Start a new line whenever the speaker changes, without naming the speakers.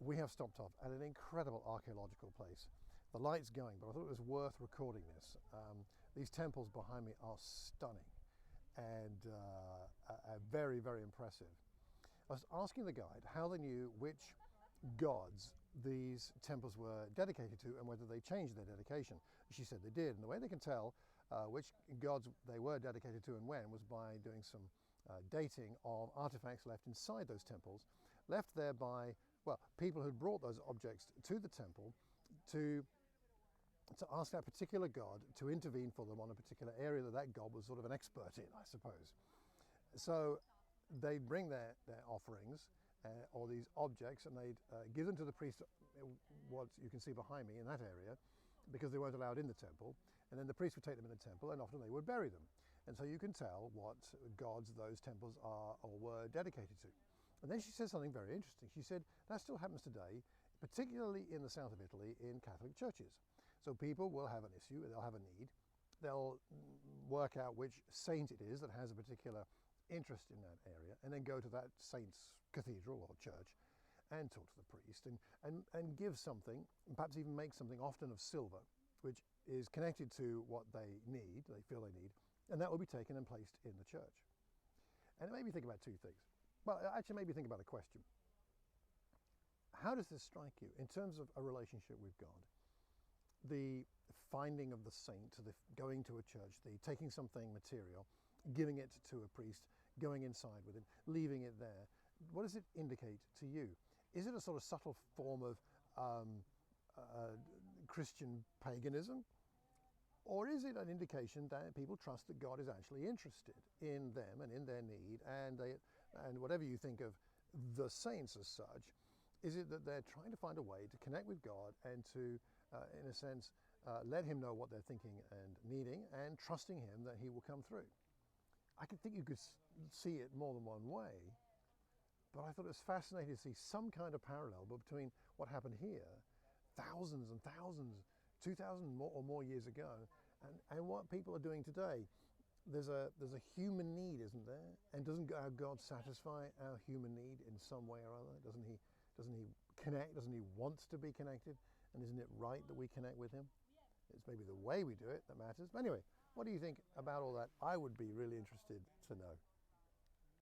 we have stopped off at an incredible archaeological place. The light's going, but I thought it was worth recording this. These temples behind me are stunning and very, very impressive. I was asking the guide how they knew which gods these temples were dedicated to and whether they changed their dedication. She said they did, and the way they can tell which gods they were dedicated to and when was by doing some dating of artifacts left inside those temples, left there by, well, people who'd brought those objects to the temple to ask that particular god to intervene for them on a particular area that that god was sort of an expert in, I suppose. So they'd bring their offerings or these objects, and they'd give them to the priest, what you can see behind me in that area, because they weren't allowed in the temple, and then the priest would take them in the temple, and often they would bury them. And so you can tell what gods those temples are or were dedicated to. And then she said something very interesting. She said that still happens today, particularly in the south of Italy in Catholic churches. So people will have an issue, they'll have a need, they'll work out which saint it is that has a particular interest in that area, and then go to that saint's cathedral or church and talk to the priest and give something, perhaps even make something, often of silver, which is connected to what they need, they feel they need, and that will be taken and placed in the church. And it made me think about two things. Well, it actually made me think about a question. How does this strike you in terms of a relationship with God? The finding of the saint, the going to a church, the taking something material, giving it to a priest, going inside with it, leaving it there. What does it indicate to you? Is it a sort of subtle form of Christian paganism? Or is it an indication that people trust that God is actually interested in them and in their need, and whatever you think of the saints as such, is it that they're trying to find a way to connect with God and to, in a sense, let him know what they're thinking and needing, and trusting him that he will come through? I could think you could see it more than one way, but I thought it was fascinating to see some kind of parallel between what happened here thousands and thousands, 2,000 or more years ago, and what people are doing today. There's a human need, isn't there? And doesn't our God satisfy our human need in some way or other? Doesn't he connect? Doesn't he want to be connected? And isn't it right that we connect with him? It's maybe the way we do it that matters. But anyway, what do you think about all that? I would be really interested to know.